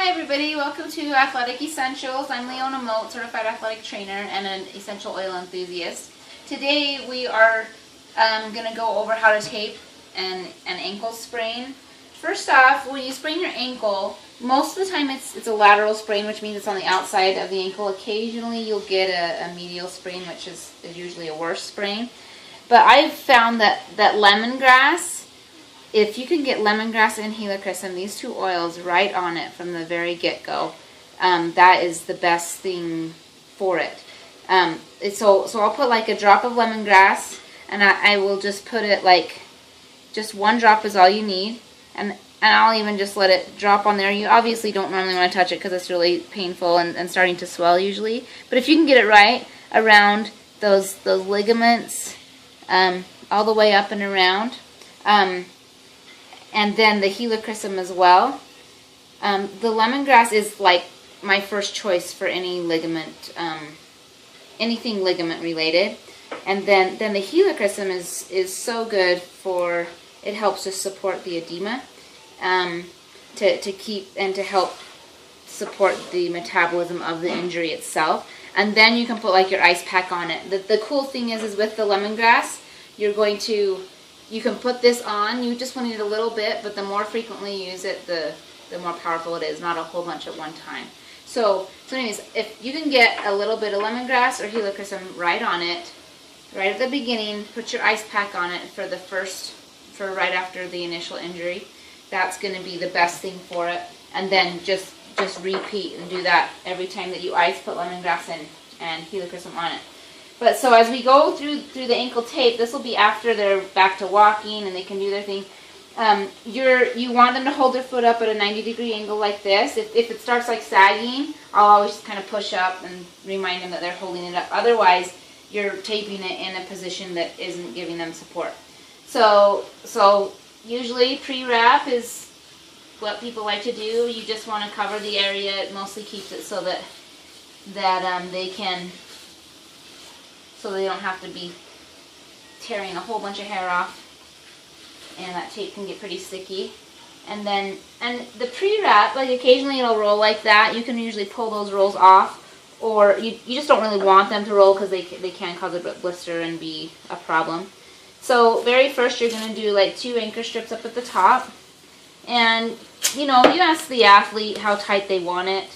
Hi everybody, welcome to Athletic Essentials. I'm Leona Moat, certified athletic trainer and an essential oil enthusiast. Today we are going to go over how to tape an ankle sprain. First off, when you sprain your ankle, most of the time it's a lateral sprain, which means it's on the outside of the ankle. Occasionally you'll get a medial sprain, which is usually a worse sprain. But I've found that lemongrass, if you can get lemongrass and helichrysum, these two oils, right on it from the very get-go, that is the best thing for it. So I'll put like a drop of lemongrass, and I will just put it like, just one drop is all you need, and I'll even just let it drop on there. You obviously don't normally want to touch it because it's really painful and starting to swell usually, but if you can get it right around those ligaments, all the way up and around, and then the helichrysum as well. The lemongrass is like my first choice for any ligament, anything ligament related. And then the helichrysum is so good for, it helps to support the edema, to keep and to help support the metabolism of the injury itself. And then you can put like your ice pack on it. The cool thing is with the lemongrass, you can put this on. You just want to need a little bit, but the more frequently you use it, the more powerful it is, not a whole bunch at one time. So anyways, if you can get a little bit of lemongrass or helichrysum right on it, right at the beginning, put your ice pack on it for right after the initial injury, that's going to be the best thing for it. And then just repeat and do that every time that you ice, put lemongrass in and helichrysum on it. But so as we go through the ankle tape, this will be after they're back to walking and they can do their thing. You want them to hold their foot up at a 90-degree angle like this. If it starts like sagging, I'll always just kind of push up and remind them that they're holding it up. Otherwise, you're taping it in a position that isn't giving them support. So usually pre-wrap is what people like to do. You just want to cover the area. It mostly keeps it so that they don't have to be tearing a whole bunch of hair off, and that tape can get pretty sticky. And the pre-wrap, like occasionally it'll roll like that. You can usually pull those rolls off, or you just don't really want them to roll because they can cause a blister and be a problem. So very first you're going to do like 2 anchor strips up at the top, and you ask the athlete how tight they want it.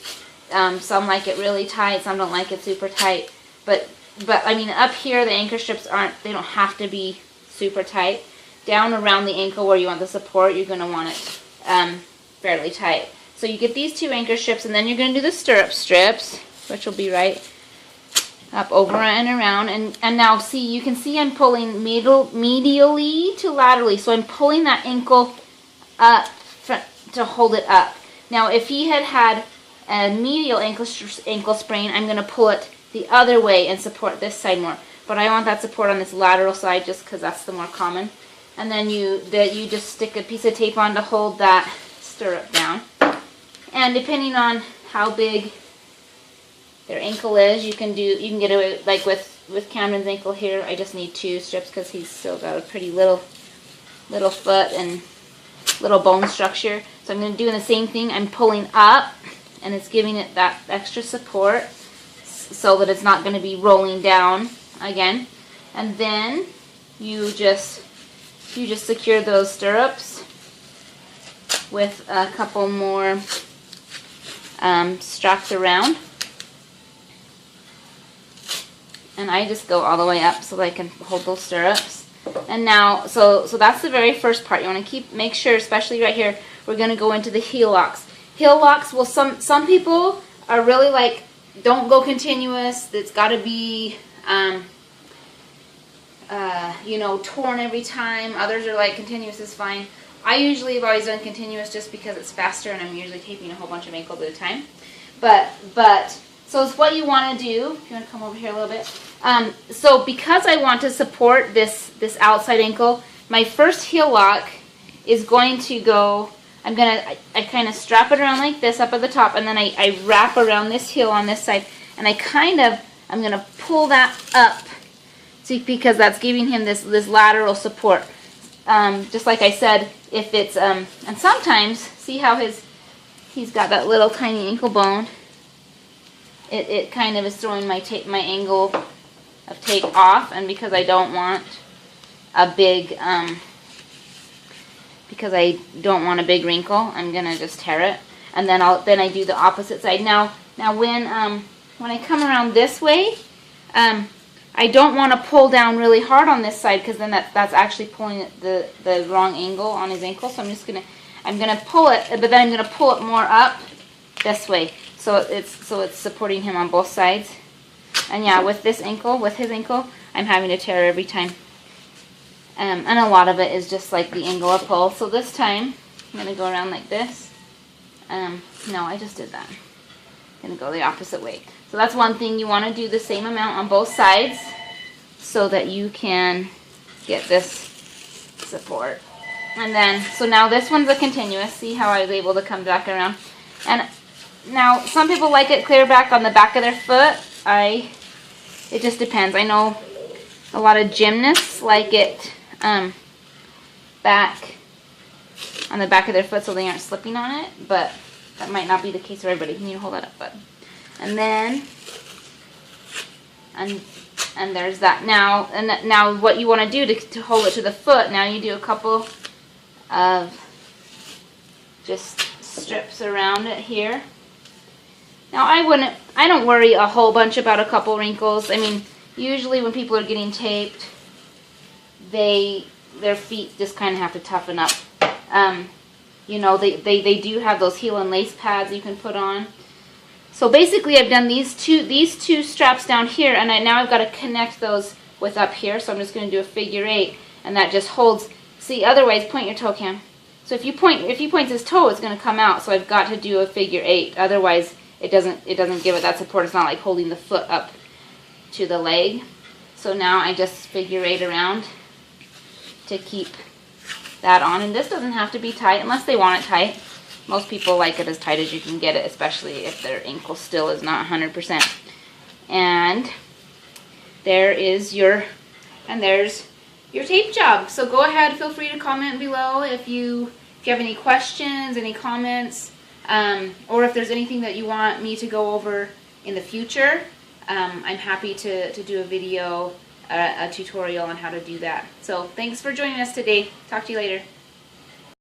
Some like it really tight, some don't like it super tight, but I mean, up here the anchor strips they don't have to be super tight. Down around the ankle where you want the support, you're going to want it fairly tight. So you get these 2 anchor strips, and then you're going to do the stirrup strips, which will be right up, over, and around. And now see, you can see I'm pulling medially to laterally. So I'm pulling that ankle up to hold it up. Now if he had a medial ankle sprain, I'm going to pull it the other way and support this side more. But I want that support on this lateral side just because that's the more common. And then you just stick a piece of tape on to hold that stirrup down. And depending on how big their ankle is, you can get away, like with Camden's ankle here, I just need 2 strips because he's still got a pretty little foot and little bone structure. So I'm going to do the same thing. I'm pulling up, and it's giving it that extra support, so that it's not going to be rolling down again. And then you just secure those stirrups with a couple more straps around. And I just go all the way up so that I can hold those stirrups. And now, so that's the very first part. You want to make sure, especially right here, we're going to go into the heel locks. Heel locks, well, some people are really like, don't go continuous. It's got to be, torn every time. Others are like, continuous is fine. I usually have always done continuous just because it's faster, and I'm usually taping a whole bunch of ankles at a time. But so it's what you want to do. If you want to come over here a little bit. So because I want to support this outside ankle, my first heel lock is going to go. I kind of strap it around like this up at the top, and then I wrap around this heel on this side, and I'm going to pull that up, see, because that's giving him this lateral support. Just like I said, if it's, and sometimes, see how he's got that little tiny ankle bone. It kind of is throwing my angle of tape off, and because I don't want a big wrinkle, I'm gonna just tear it, and then I do the opposite side. Now when I come around this way, I don't want to pull down really hard on this side, because then that's actually pulling the wrong angle on his ankle. So I'm gonna pull it, but then I'm gonna pull it more up this way, so it's supporting him on both sides. And yeah, with his ankle, I'm having to tear every time. And a lot of it is just like the angle of pull. So this time, I'm going to go around like this. No, I just did that. I'm going to go the opposite way. So that's one thing. You want to do the same amount on both sides so that you can get this support. And then, so now this one's a continuous. See how I was able to come back around. And now, some people like it clear back on the back of their foot. It just depends. I know a lot of gymnasts like it back on the back of their foot so they aren't slipping on it, but that might not be the case for everybody. Can you hold that up, bud? And then, and there's that. Now what you want to do to hold it to the foot, now you do a couple of just strips around it here. Now I don't worry a whole bunch about a couple wrinkles. I mean, usually when people are getting taped, their feet just kind of have to toughen up. You know, they do have those heel and lace pads you can put on. So basically I've done these two straps down here, and now I've got to connect those with up here. So I'm just going to do a figure 8, and that just holds. See, otherwise, point your toe, Cam. So if he points his toe, it's going to come out. So I've got to do a figure 8. Otherwise, it doesn't give it that support. It's not like holding the foot up to the leg. So now I just figure 8 around to keep that on. And this doesn't have to be tight unless they want it tight. Most people like it as tight as you can get it, especially if their ankle still is not 100%. And there's your tape job. So go ahead, feel free to comment below if you have any questions, any comments, or if there's anything that you want me to go over in the future. I'm happy to do a video, a tutorial on how to do that. So thanks for joining us today. Talk to you later.